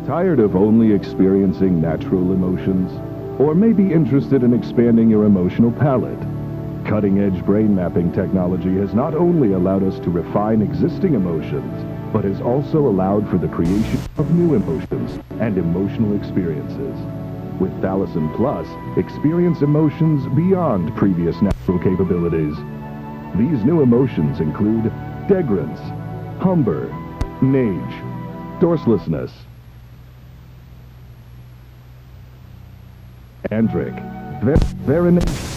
Tired of only experiencing natural emotions? Or maybe interested in expanding your emotional palette? Cutting-edge brain mapping technology has not only allowed us to refine existing emotions, but has also allowed for the creation of new emotions and emotional experiences. With Thalasson Plus, experience emotions beyond previous natural capabilities. These new emotions include degrance, humber, mage, dorselessness, andric, verination.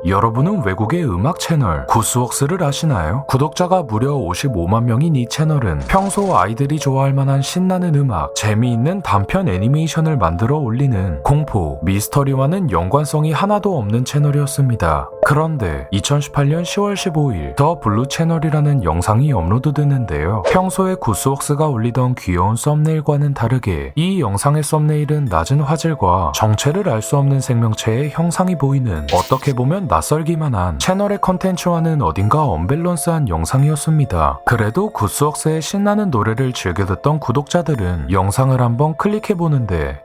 여러분은 외국의 음악 채널 구스웍스를 아시나요? 구독자가 무려 55만 명인 이 채널은 평소 아이들이 좋아할 만한 신나는 음악, 재미있는 단편 애니메이션을 만들어 올리는 공포, 미스터리와는 연관성이 하나도 없는 채널이었습니다. 그런데 2018년 10월 15일 더 블루 채널이라는 영상이 업로드됐는데요. 평소에 구스웍스가 올리던 귀여운 썸네일과는 다르게 이 영상의 썸네일은 낮은 화질과 정체를 알 수 없는 생명체의 형상이 보이는, 어떻게 보면 낯설기만 한 채널의 컨텐츠와는 어딘가 언밸런스한 영상이었습니다. 그래도 구스웍스의 신나는 노래를 즐겨 듣던 구독자들은 영상을 한번 클릭해보는데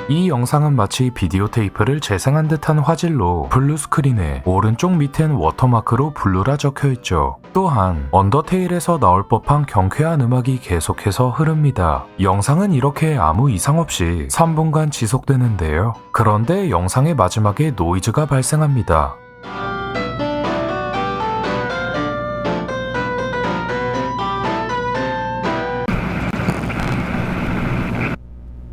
이 영상은 마치 비디오 테이프를 재생한 듯한 화질로 블루 스크린에 오른쪽 밑엔 워터마크로 블루라 적혀있죠. 또한 언더테일에서 나올 법한 경쾌한 음악이 계속해서 흐릅니다. 영상은 이렇게 아무 이상 없이 3분간 지속되는데요. 그런데 영상의 마지막에 노이즈가 발생합니다.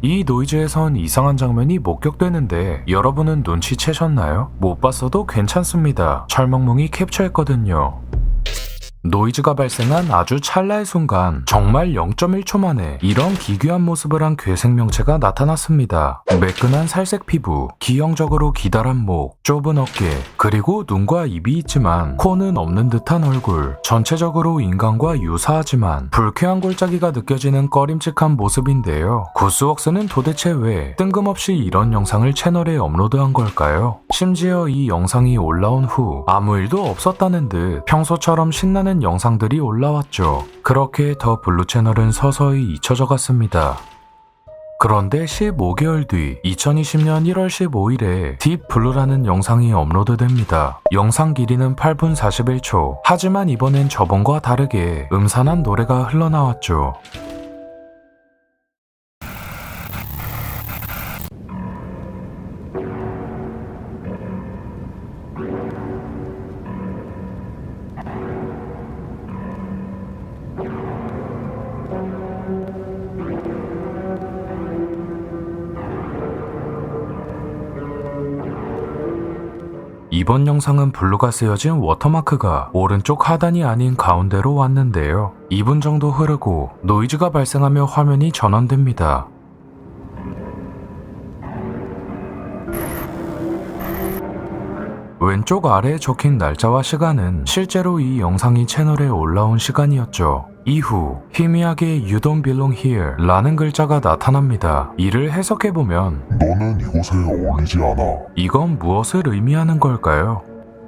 이 노이즈에선 이상한 장면이 목격되는데 여러분은 눈치채셨나요? 못 봤어도 괜찮습니다. 철멍멍이 캡처했거든요. 노이즈가 발생한 아주 찰나의 순간, 정말 0.1초 만에 이런 기괴한 모습을 한 괴생명체가 나타났습니다. 매끈한 살색 피부, 기형적으로 기다란 목, 좁은 어깨, 그리고 눈과 입이 있지만 코는 없는 듯한 얼굴, 전체적으로 인간과 유사하지만 불쾌한 골짜기가 느껴지는 꺼림칙한 모습인데요. 구스웍스는 도대체 왜 뜬금없이 이런 영상을 채널에 업로드한 걸까요? 심지어 이 영상이 올라온 후 아무 일도 없었다는 듯 평소처럼 신나는 영상들이 올라왔죠. 그렇게 더 블루 채널은 서서히 잊혀져 갔습니다. 그런데 15개월 뒤 2020년 1월 15일에 딥 블루라는 영상이 업로드됩니다. 영상 길이는 8분 41초. 하지만 이번엔 저번과 다르게 음산한 노래가 흘러나왔죠. 이번 영상은 블루가 쓰여진 워터마크가 오른쪽 하단이 아닌 가운데로 왔는데요. 2분 정도 흐르고 노이즈가 발생하며 화면이 전원됩니다. 왼쪽 아래에 적힌 날짜와 시간은 실제로 이 영상이 채널에 올라온 시간이었죠. 이후 희미하게 You don't belong here 라는 글자가 나타납니다. 이를 해석해보면 너는 이곳에 어울리지 않아. 이건 무엇을 의미하는 걸까요?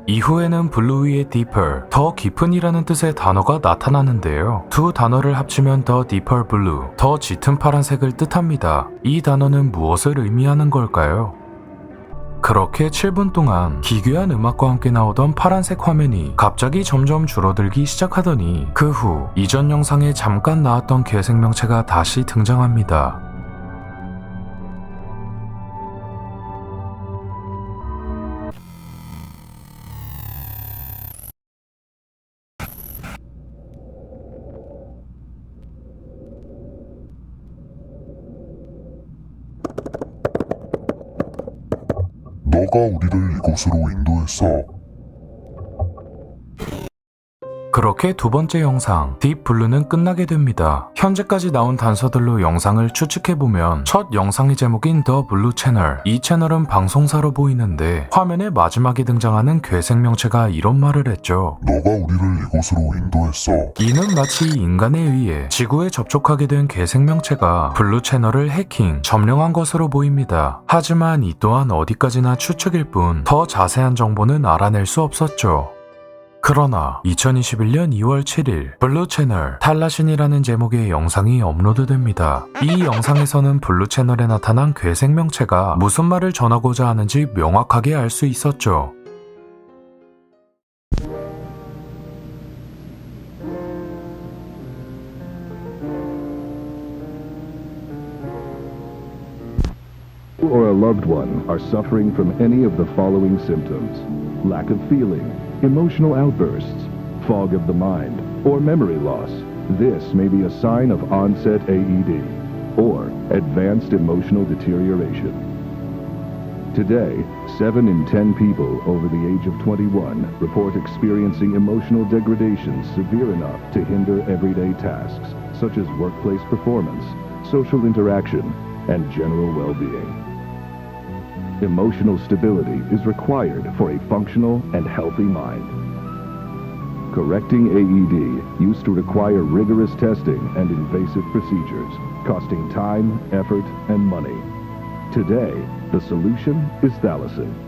이후에는 블루 위에 deeper, 더 깊은이라는 뜻의 단어가 나타나는데요. 두 단어를 합치면 더 deeper blue, 더 짙은 파란색을 뜻합니다. 이 단어는 무엇을 의미하는 걸까요? 그렇게 7분 동안 기괴한 음악과 함께 나오던 파란색 화면이 갑자기 점점 줄어들기 시작하더니 그 후 이전 영상에 잠깐 나왔던 괴생명체가 다시 등장합니다. 너가 우리를 이곳으로 인도했어. 그렇게 두 번째 영상 딥블루는 끝나게 됩니다. 현재까지 나온 단서들로 영상을 추측해보면 첫 영상의 제목인 더 블루 채널, 이 채널은 방송사로 보이는데 화면의 마지막에 등장하는 괴생명체가 이런 말을 했죠. 너가 우리를 이곳으로 인도했어. 이는 마치 인간에 의해 지구에 접촉하게 된 괴생명체가 블루 채널을 해킹, 점령한 것으로 보입니다. 하지만 이 또한 어디까지나 추측일 뿐 더 자세한 정보는 알아낼 수 없었죠. 그러나 2021년 2월 7일 블루 채널 탈라신이라는 제목의 영상이 업로드됩니다. 이 영상에서는 블루 채널에 나타난 괴생명체가 무슨 말을 전하고자 하는지 명확하게 알 수 있었죠. Or a loved one are suffering from any of the following symptoms: lack of feeling, emotional outbursts, fog of the mind, or memory loss. This may be a sign of onset AED or advanced emotional deterioration. Today, 7 in 10 people over the age of 21 report experiencing emotional degradation severe enough to hinder everyday tasks, such as workplace performance, social interaction, and general well-being. Emotional stability is required for a functional and healthy mind. Correcting AED used to require rigorous testing and invasive procedures, costing time, effort, and money. Today, the solution is Thalasin.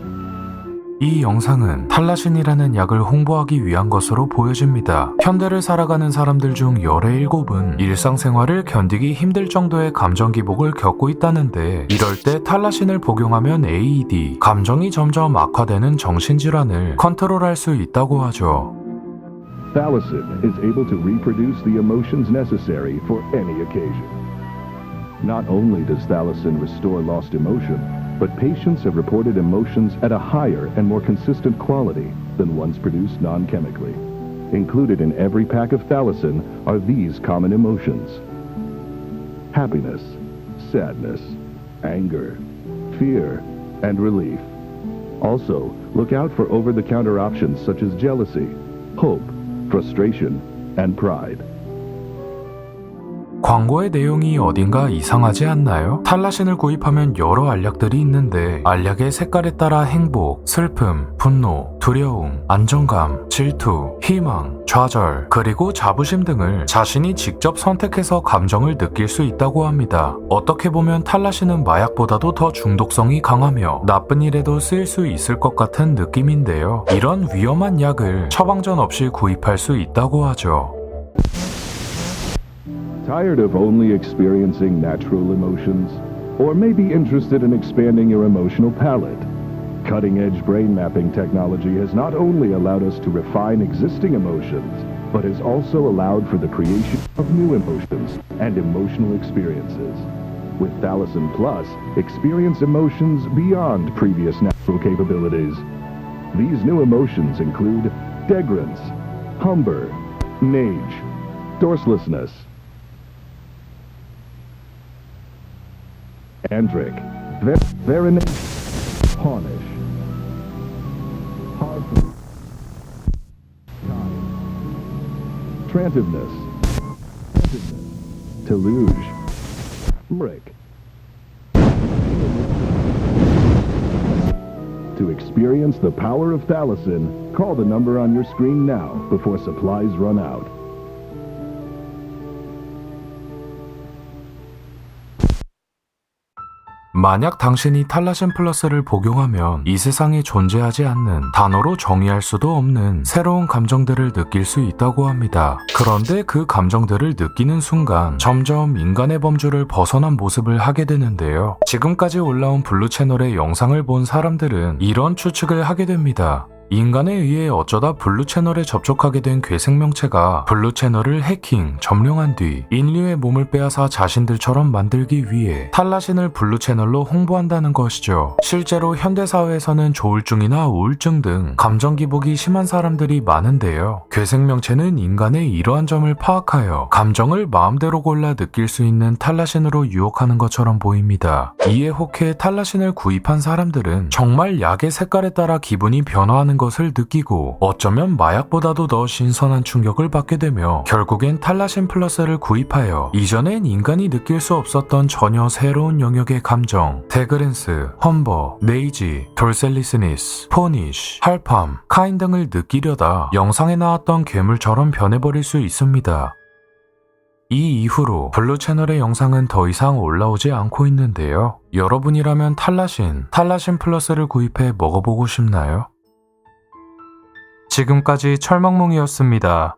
이 영상은 탈라신이라는 약을 홍보하기 위한 것으로 보여집니다. 현대를 살아가는 사람들 중 17은 일상생활을 견디기 힘들 정도의 감정 기복을 겪고 있다는데, 이럴 때 탈라신을 복용하면 AED, 감정이 점점 악화되는 정신질환을 컨트롤할 수 있다고 하죠. Thalasin is able to reproduce the emotions necessary for any occasion. Not only does Thalasin restore lost emotion, but patients have reported emotions at a higher and more consistent quality than ones produced non-chemically. Included in every pack of Thalasin are these common emotions: happiness, sadness, anger, fear, and relief. Also, look out for over-the-counter options such as jealousy, hope, frustration, and pride. 광고의 내용이 어딘가 이상하지 않나요? 탈라신을 구입하면 여러 알약들이 있는데 알약의 색깔에 따라 행복, 슬픔, 분노, 두려움, 안정감, 질투, 희망, 좌절, 그리고 자부심 등을 자신이 직접 선택해서 감정을 느낄 수 있다고 합니다. 어떻게 보면 탈라신은 마약보다도 더 중독성이 강하며 나쁜 일에도 쓰일 수 있을 것 같은 느낌인데요. 이런 위험한 약을 처방전 없이 구입할 수 있다고 하죠. Tired of only experiencing natural emotions? Or maybe interested in expanding your emotional palette? Cutting-edge brain mapping technology has not only allowed us to refine existing emotions, but has also allowed for the creation of new emotions and emotional experiences. With Thalasin Plus, experience emotions beyond previous natural capabilities. These new emotions include degrance, humber, nage, dorselessness, Andric, Veronate, Haunish, Harford, Trantiveness, Teluge, Mric. To experience the power of Thalasin, call the number on your screen now before supplies run out. 만약 당신이 탈라신 플러스를 복용하면 이 세상에 존재하지 않는, 단어로 정의할 수도 없는 새로운 감정들을 느낄 수 있다고 합니다. 그런데 그 감정들을 느끼는 순간 점점 인간의 범주를 벗어난 모습을 하게 되는데요. 지금까지 올라온 블루 채널의 영상을 본 사람들은 이런 추측을 하게 됩니다. 인간에 의해 어쩌다 블루 채널에 접촉하게 된 괴생명체가 블루 채널을 해킹, 점령한 뒤 인류의 몸을 빼앗아 자신들처럼 만들기 위해 탈라신을 블루 채널로 홍보한다는 것이죠. 실제로 현대사회에서는 조울증이나 우울증 등 감정 기복이 심한 사람들이 많은데요. 괴생명체는 인간의 이러한 점을 파악하여 감정을 마음대로 골라 느낄 수 있는 탈라신으로 유혹하는 것처럼 보입니다. 이에 혹해 탈라신을 구입한 사람들은 정말 약의 색깔에 따라 기분이 변화하는 있다는 것을 느끼고 어쩌면 마약보다도 더 신선한 충격을 받게 되며 결국엔 탈라신 플러스를 구입하여 이전엔 인간이 느낄 수 없었던 전혀 새로운 영역의 감정, 데그랜스, 험버, 네이지, 돌셀리스니스, 포니쉬, 할팜, 카인 등을 느끼려다 영상에 나왔던 괴물처럼 변해버릴 수 있습니다. 이 이후로 블루 채널의 영상은 더 이상 올라오지 않고 있는데요. 여러분이라면 탈라신 플러스를 구입해 먹어보고 싶나요? 지금까지 철먹몽이었습니다.